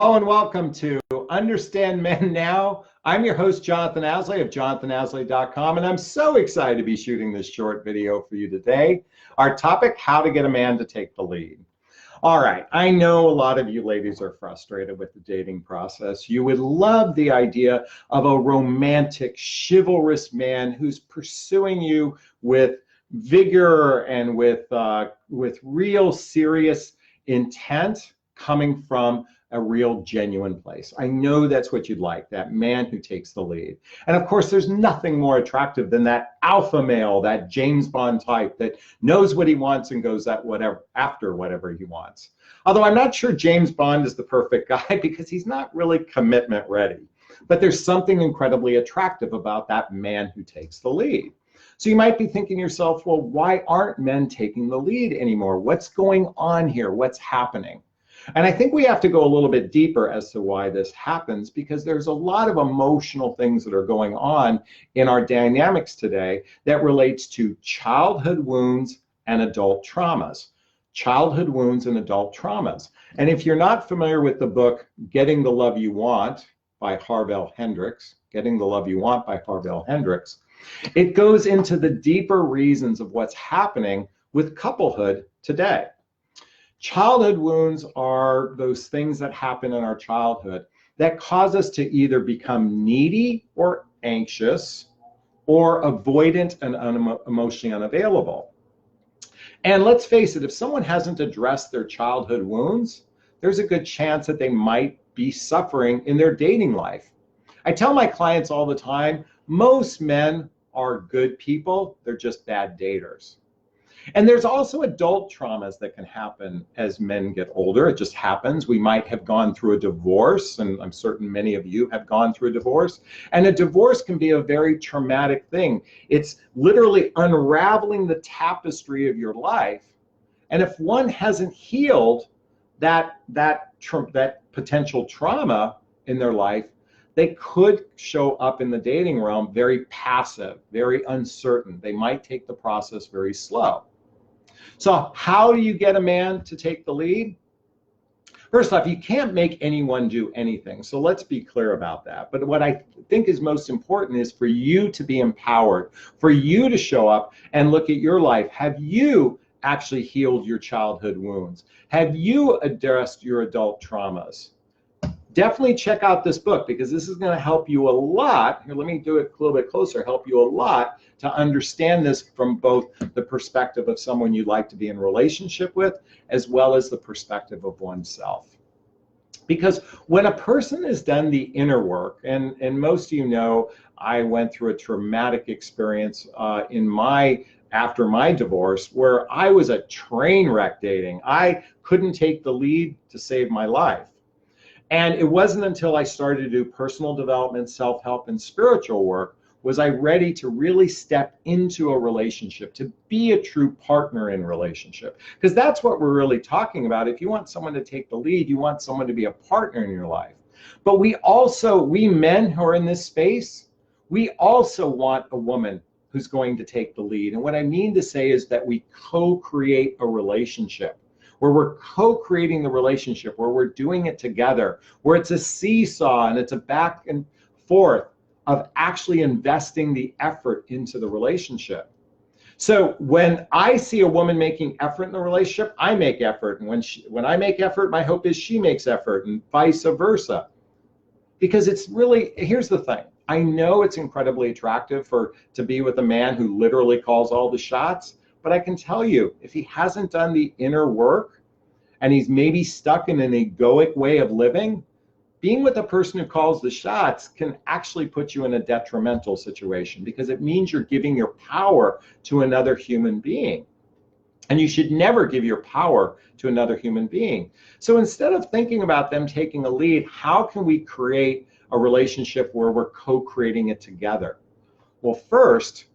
Hello and welcome to Understand Men Now. I'm your host, Jonathan Aslay of jonathanAslay.com, and I'm so excited to be shooting this short video for you today. Our topic, how to get a man to take the lead. All right, I know a lot of you ladies are frustrated with the dating process. You would love the idea of a romantic, chivalrous man who's pursuing you with vigor and with real serious intent coming from a real genuine place. I know that's what you'd like, that man who takes the lead. And of course, there's nothing more attractive than that alpha male, that James Bond type that knows what he wants and goes at after whatever he wants. Although I'm not sure James Bond is the perfect guy because he's not really commitment ready. But there's something incredibly attractive about that man who takes the lead. So you might be thinking to yourself, well, why aren't men taking the lead anymore? What's going on here? What's happening? And I think we have to go a little bit deeper as to why this happens, because there's a lot of emotional things that are going on in our dynamics today that relates to childhood wounds and adult traumas. Childhood wounds and adult traumas. And if you're not familiar with the book, Getting the Love You Want by Harvell Hendrix, Getting the Love You Want by Harvell Hendrix, it goes into the deeper reasons of what's happening with couplehood today. Childhood wounds are those things that happen in our childhood that cause us to either become needy or anxious or avoidant and emotionally unavailable. And let's face it, if someone hasn't addressed their childhood wounds, there's a good chance that they might be suffering in their dating life. I tell my clients all the time, most men are good people, they're just bad daters. And there's also adult traumas that can happen as men get older. It just happens. We might have gone through a divorce, and I'm certain many of you have gone through a divorce. And a divorce can be a very traumatic thing. It's literally unraveling the tapestry of your life. And if one hasn't healed that potential trauma in their life, they could show up in the dating realm very passive, very uncertain. They might take the process very slow. So how do you get a man to take the lead? First off, you can't make anyone do anything. So let's be clear about that. But what I think is most important is for you to be empowered, for you to show up and look at your life. Have you actually healed your childhood wounds? Have you addressed your adult traumas? Definitely check out this book, because this is going to help you a lot. Here, let me do it a little bit closer, help you a lot to understand this from both the perspective of someone you'd like to be in a relationship with, as well as the perspective of oneself. Because when a person has done the inner work, and most of you know, I went through a traumatic experience after my divorce, where I was a train wreck dating. I couldn't take the lead to save my life. And it wasn't until I started to do personal development, self-help, and spiritual work was I ready to really step into a relationship, to be a true partner in relationship. Because that's what we're really talking about. If you want someone to take the lead, you want someone to be a partner in your life. But we men who are in this space, we also want a woman who's going to take the lead. And what I mean to say is that we co-create a relationship, where we're co-creating the relationship, where we're doing it together, where it's a seesaw and it's a back and forth of actually investing the effort into the relationship. So when I see a woman making effort in the relationship, I make effort. And when I make effort, my hope is she makes effort, and vice versa. Because it's really, here's the thing. I know it's incredibly attractive to be with a man who literally calls all the shots. But I can tell you, if he hasn't done the inner work and he's maybe stuck in an egoic way of living, being with a person who calls the shots can actually put you in a detrimental situation, because it means you're giving your power to another human being. And you should never give your power to another human being. So instead of thinking about them taking a lead, how can we create a relationship where we're co-creating it together? Well, first,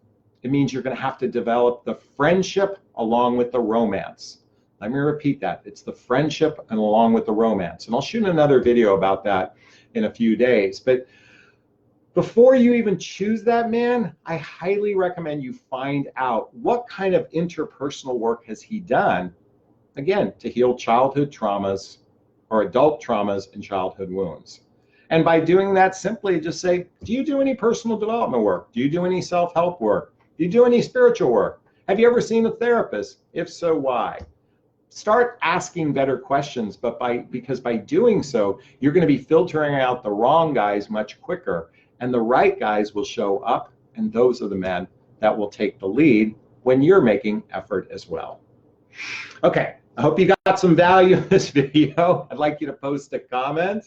it means you're going to have to develop the friendship along with the romance. Let me repeat that. It's the friendship and along with the romance. And I'll shoot another video about that in a few days. But before you even choose that man, I highly recommend you find out what kind of interpersonal work has he done, again, to heal childhood traumas or adult traumas and childhood wounds. And by doing that, simply just say, do you do any personal development work? Do you do any self-help work? Do you do any spiritual work? Have you ever seen a therapist? If so, why? Start asking better questions, but because by doing so, you're going to be filtering out the wrong guys much quicker, and the right guys will show up, and those are the men that will take the lead when you're making effort as well. Okay, I hope you got some value in this video. I'd like you to post a comment.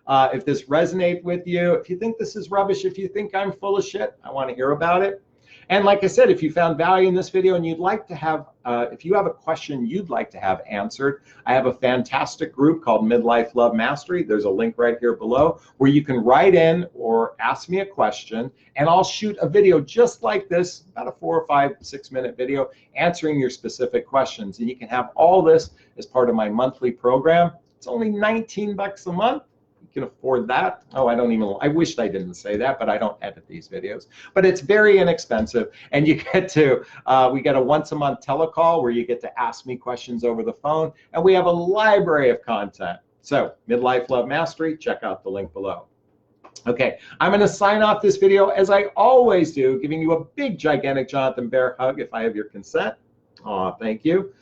If this resonates with you, if you think this is rubbish, if you think I'm full of shit, I want to hear about it. And like I said, if you found value in this video and you'd like to have, if you have a question you'd like to have answered, I have a fantastic group called Midlife Love Mastery. There's a link right here below where you can write in or ask me a question, and I'll shoot a video just like this, about a 4 or 5, 6 minute video answering your specific questions. And you can have all this as part of my monthly program. It's only 19 bucks a month. Can afford that. Oh, I wished I didn't say that, but I don't edit these videos. But it's very inexpensive, and you get to, we get a once a month telecall where you get to ask me questions over the phone, and we have a library of content. So Midlife Love Mastery, check out the link below. Okay, I'm going to sign off this video as I always do, giving you a big, gigantic Jonathan Bear hug if I have your consent. Aw, thank you.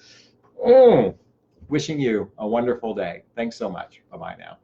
Wishing you a wonderful day. Thanks so much. Bye-bye now.